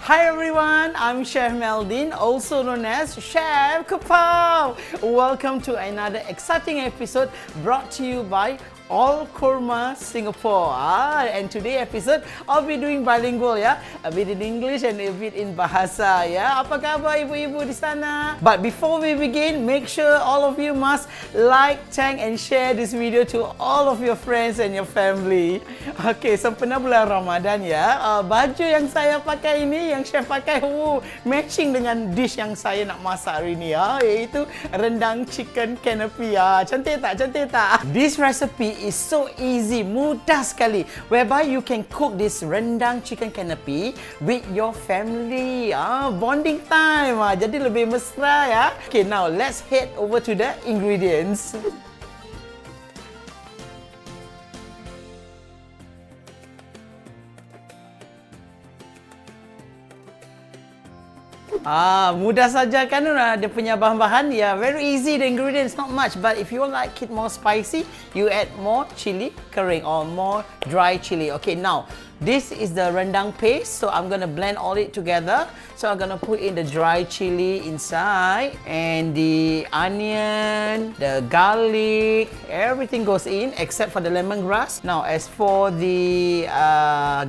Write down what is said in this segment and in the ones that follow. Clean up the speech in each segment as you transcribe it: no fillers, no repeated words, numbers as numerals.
Hi everyone, I'm Chef Mel Dean, also known as Chef KA-POW. Welcome to another exciting episode brought to you by AllKurma Singapore. And today episode I'll be doing bilingual ya, a bit in English and a bit in bahasa ya. Apa khabar ibu-ibu di sana? But before we begin, make sure all of you must like, tag and share this video to all of your friends and your family. Okay, sempena bulan Ramadan ya. Baju yang saya pakai ini, yang chef pakai, matching dengan dish yang saya nak masak hari ini ya, iaitu rendang chicken canapé ya. Cantik tak? Cantik tak? This recipe is so easy, mudah sekali, whereby you can cook this rendang chicken canapé with your family. Bonding time. Jadi lebih mesra ya. Okay, now let's head over to the ingredients. Mudah saja kan dia punya bahan-bahan ya, very easy, the ingredients not much, but if you like it more spicy, you add more chili kering or more dry chili. Okay, now this is the rendang paste, so I'm gonna blend all it together. So I'm gonna put in the dry chili inside and the onion, the garlic, everything goes in except for the lemongrass. Now as for the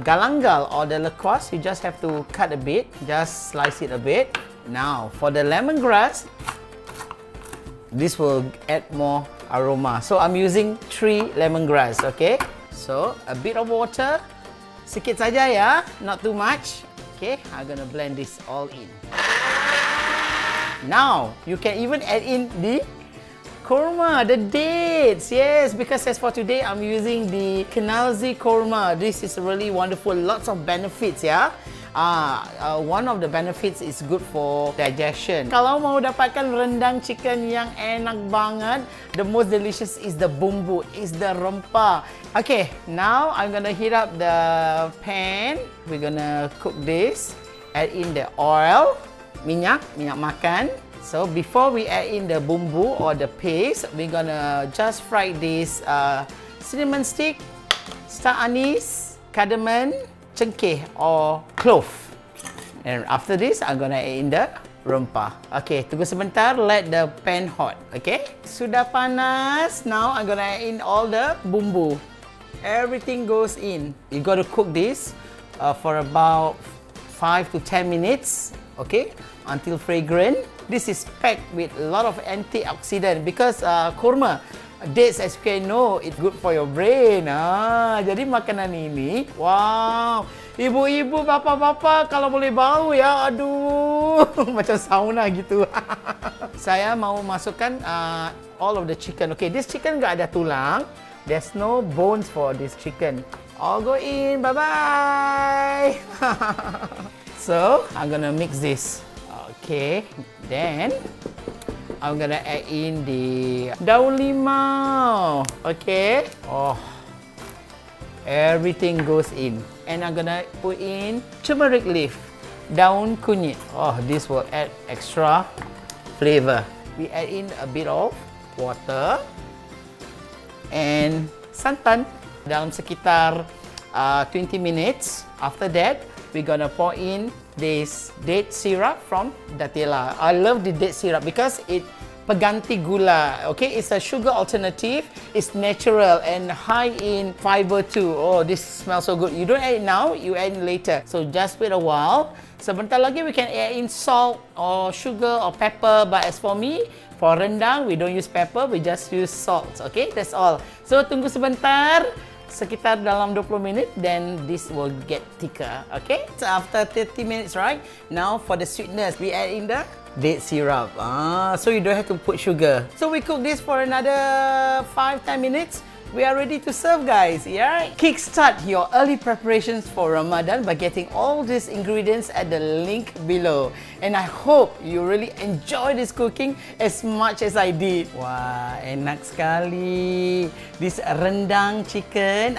galangal or the lequas, you just have to cut a bit, just slice it a bit. Now for the lemongrass, this will add more aroma. So I'm using 3 lemongrass, okay? So a bit of water, sikit saja ya, not too much. Okay, I'm gonna blend this all in. Now you can even add in the kurma, the dates. Yes, because as for today, I'm using the Khenaizi kurma. This is really wonderful, lots of benefits ya. One of the benefits is good for digestion. Kalau mau dapatkan rendang chicken yang enak banget, the most delicious is the bumbu, is the rempah. Okay, now I'm gonna heat up the pan. We're gonna cook this. Add in the oil, minyak makan. So before we add in the bumbu or the paste, we're gonna just fry this cinnamon stick, star anise, cardamom, cengkeh or clove. And after this, I'm gonna add in the rempah. Okay, tunggu sebentar, let the pan hot. Okay, sudah panas. Now I'm gonna add in all the bumbu. Everything goes in. You got to cook this for about 5 to 10 minutes. Okay, until fragrant. This is packed with a lot of antioxidant because kurma, dates as you can know, it's good for your brain. Jadi makanan ini, wow, ibu-ibu, bapak-bapak kalau boleh bau ya, aduh, macam sauna gitu. Saya mau masukkan all of the chicken. Okay, this chicken nggak ada tulang. There's no bones for this chicken. All go in. Bye-bye. So I'm gonna mix this. Okay, then I'm gonna add in the daun limau. Okay. Oh, everything goes in. And I'm gonna put in turmeric leaf, daun kunyit. Oh, this will add extra flavor. We add in a bit of water and santan dalam sekitar 20 minutes. After that, we're gonna pour in this date syrup from Dattela. I love the date syrup because it pengganti gula. Okay, it's a sugar alternative. It's natural and high in fiber too. Oh, this smells so good. You don't add it now, you add it later. So just wait a while. Sebentar lagi we can add in salt or sugar or pepper. But as for me, for rendang, we don't use pepper, we just use salt. Okay, that's all. So tunggu sebentar, sekitar dalam 20 minit, then this will get thicker. Okay, so after 30 minutes, right? Now for the sweetness, we add in the date syrup. So you don't have to put sugar. So we cook this for another 5-10 minutes. We are ready to serve, guys. Yeah. Kickstart your early preparations for Ramadan by getting all these ingredients at the link below. And I hope you really enjoy this cooking as much as I did. Wah, enak sekali. This rendang chicken,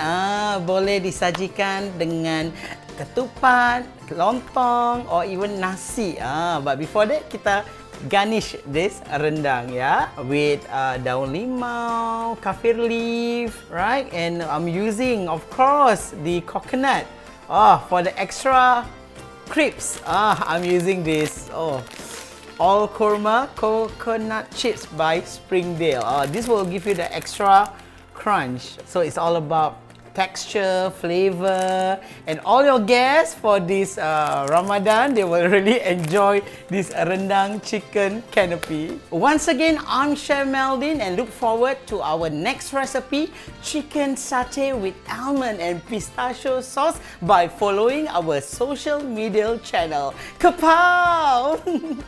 boleh disajikan dengan ketupat, lontong, or even nasi. But before that, kita garnish this rendang ya with daun limau, kaffir leaf, right? And I'm using, of course, the coconut for the extra crisps. I'm using this. AllKurma coconut chips by Springdale. This will give you the extra crunch. So it's all about texture, flavor, and all your guests for this Ramadan, they will really enjoy this Rendang Chicken Canapé. Once again, I'm Chef Mel Dean and look forward to our next recipe, chicken satay with almond and pistachio sauce, by following our social media channel. KAPOWWW!